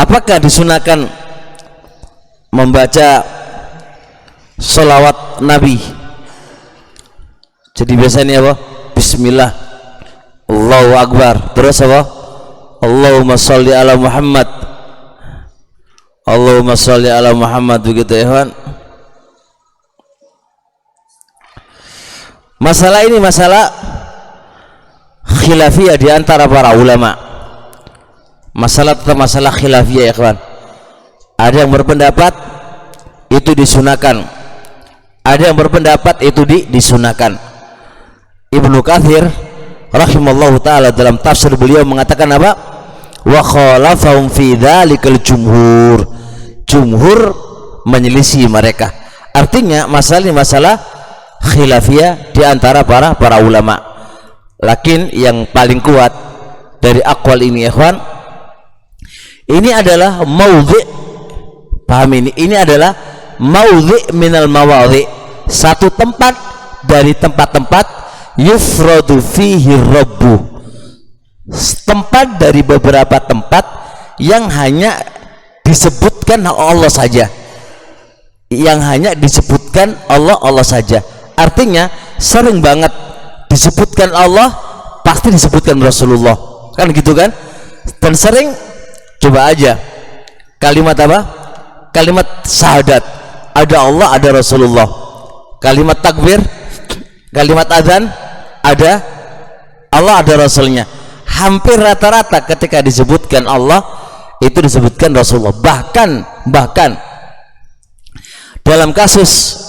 apakah disunahkan membaca sholawat Nabi? Jadi biasanya apa? Bismillah, Allahu Akbar, terus apa? Allahumma sholli ala Muhammad, Allahumma sholli ala Muhammad, begitu ya kawan. Masalah ini masalah khilafiyah di antara para ulama. Masalah tentang masalah khilafiyah ya kawan. Ada yang berpendapat itu disunahkan, ada yang berpendapat itu disunahkan. Ibnu Katsir rahimallahu taala dalam tafsir beliau mengatakan apa? Wa khalafahum fi dzalikal jumhur. Jumhur menyelisih mereka. Artinya masalah ini masalah khilafiyah di antara para ulama. Lakin yang paling kuat dari aqwal ini ikhwan, ini adalah maudhi', paham ini adalah maudhi' minal mawadhi', satu tempat dari tempat-tempat yufradu fihi rabbu, tempat dari beberapa tempat yang hanya disebutkan Allah saja, yang hanya disebutkan Allah saja. Artinya sering banget disebutkan Allah, pasti disebutkan Rasulullah, kan gitu kan. Dan sering, coba aja kalimat apa? Kalimat syahadat, ada Allah, ada Rasulullah. Kalimat takbir, kalimat adzan, ada Allah, ada Rasulnya. Hampir rata-rata ketika disebutkan Allah itu disebutkan Rasulullah. Bahkan dalam kasus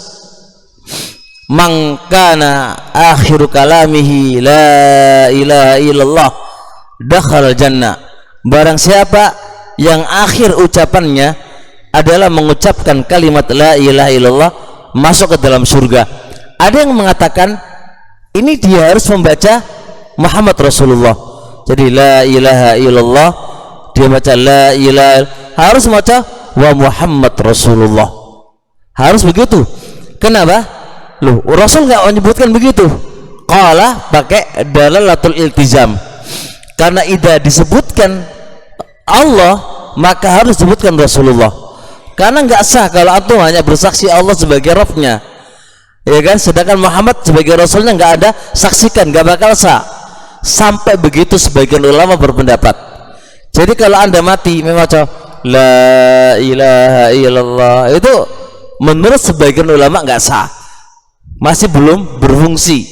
man kana akhiru kalamihi la ilaha illallah dakhala jannah, barang siapa yang akhir ucapannya adalah mengucapkan kalimat la ilaha illallah, masuk ke dalam surga. Ada yang mengatakan ini dia harus membaca Muhammad Rasulullah. Jadi la ilaha illallah, dia baca la ilaha, harus baca wa Muhammad Rasulullah, harus begitu. Kenapa? Loh, Rasul nggak menyebutkan begitu. Qala pakai dalalatul iltizam, karena idza disebutkan Allah maka harus disebutkan Rasulullah. Karena nggak sah kalau antum hanya bersaksi Allah sebagai Rabbnya, ya kan, sedangkan Muhammad sebagai Rasulnya nggak ada, saksikan, nggak bakal sah. Sampai begitu sebagian ulama berpendapat. Jadi kalau anda mati membaca la ilaha illallah, itu menurut sebagian ulama nggak sah, masih belum berfungsi.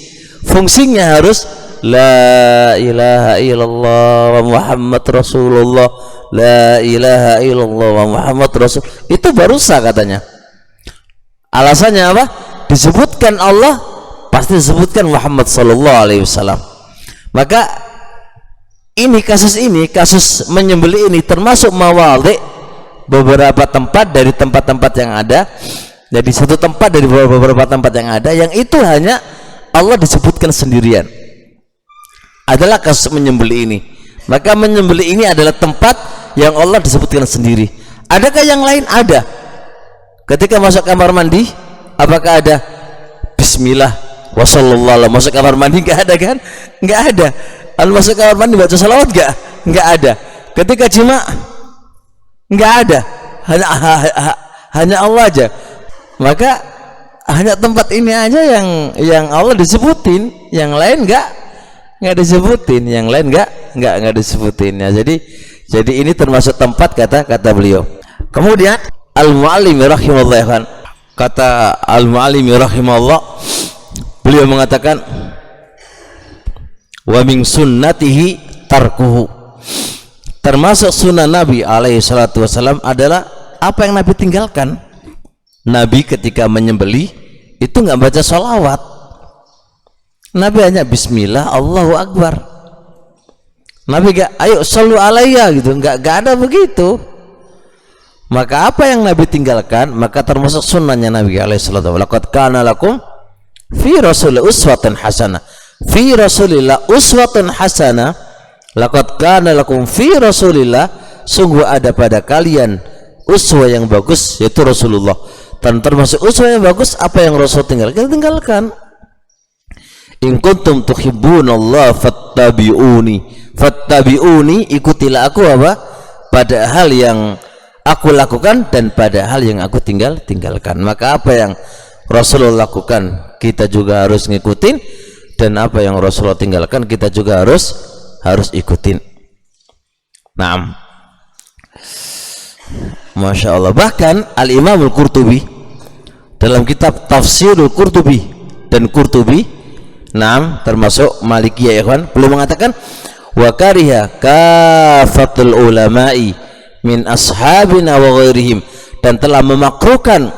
Fungsinya harus la ilaha illallah wa Muhammad Rasulullah, la ilaha illallah wa Muhammad Rasul, itu baru sah katanya. Alasannya apa? Disebutkan Allah, pasti disebutkan Muhammad sallallahu alaihi wasallam. Maka kasus menyembelih ini termasuk mawadhi', beberapa tempat dari tempat-tempat yang ada. Jadi satu tempat dari beberapa tempat yang ada, yang itu hanya Allah disebutkan sendirian, adalah kasus menyembelih ini. Maka menyembelih ini adalah tempat yang Allah disebutkan sendiri. Adakah yang lain? Ada. Ketika masuk kamar mandi, apakah ada bismillah wa sallallahu, masuk kamar mandi? Enggak ada kan? Enggak ada. Masuk kamar mandi baca salawat enggak? Enggak ada. Ketika jima enggak ada. Hanya Allah aja. Maka hanya tempat ini aja yang Allah disebutin, yang lain enggak disebutin, yang lain enggak disebutin ya. Jadi ini termasuk tempat kata beliau. Kemudian Al-Mu'allimi rahimahullah, kata Al-Mu'allimi rahimahullah, beliau mengatakan wa min sunnatihi tarkuhu, termasuk sunnah Nabi alaihi salatu wasallam adalah apa yang Nabi tinggalkan. Nabi ketika menyembelih itu nggak baca sholawat, Nabi hanya bismillah Allahu Akbar. Nabi gak ayo shollu alaiya gitu, nggak ada begitu. Maka apa yang Nabi tinggalkan maka termasuk sunnahnya Nabi alaihi salatu wasallam. Laqad kana lakum fi rasulillah uswatun hasanah, fi rasulillah uswatun hasanah, laqad kana lakum fi rasulillah, sungguh ada pada kalian uswah yang bagus, yaitu Rasulullah. Dan termasuk uswah yang bagus apa yang Rasul tinggalkan. In kuntum tuhibbunallah fattabi'uni, ikutilah aku apa? pada hal yang aku lakukan dan pada hal yang aku tinggalkan. Maka apa yang Rasulullah lakukan kita juga harus ngikutin, dan apa yang Rasulullah tinggalkan kita juga harus ikutin. Naam. Masya Allah. Bahkan Al-Imam Al-Qurtubi dalam kitab Tafsirul Qurtubi, dan Qurtubi termasuk Malikiyah ya kawan, belum mengatakan wa kariha kafatul ulama'i min ashabina wa ghairihim, dan telah memakruhkan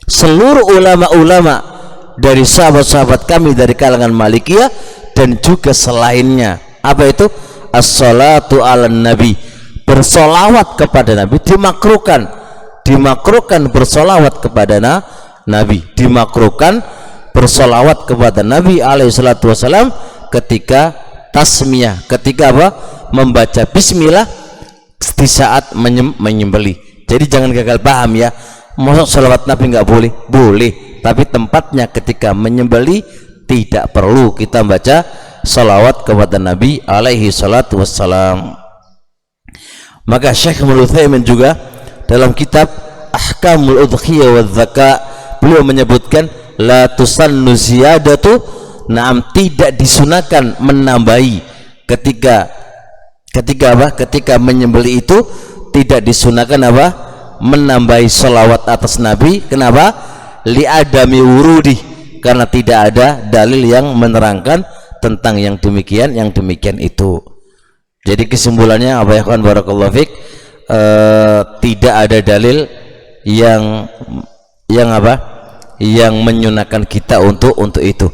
seluruh ulama-ulama dari sahabat-sahabat kami dari kalangan Malikiyah dan juga selainnya. Apa itu? As-salatu ala nabi, bersolawat kepada Nabi dimakruhkan bersolawat kepada Nabi, dimakruhkan bersolawat kepada Nabi alaihi salatu wasalam ketika tasmiyah, ketika apa? Membaca bismillah di saat menyembelih. Jadi jangan gagal paham ya, maksud salawat Nabi nggak boleh, boleh, tapi tempatnya ketika menyembelih tidak perlu kita baca salawat kepada Nabi alaihi salatu wassalam. Maka Syekh Ibnu Utsaimin juga dalam kitab Ahkamul Udhiyah wa Dzaka, beliau menyebutkan la tusannu ziyadatu, tidak disunahkan menambahi ketika apa? Ketika menyembelih itu tidak disunahkan apa? Menambahi salawat atas Nabi. Kenapa? Li adami wurudi, karena tidak ada dalil yang menerangkan tentang yang demikian itu. Jadi kesimpulannya apa ya kawan, barakallahu fik, tidak ada dalil yang apa? Yang menyunahkan kita untuk itu.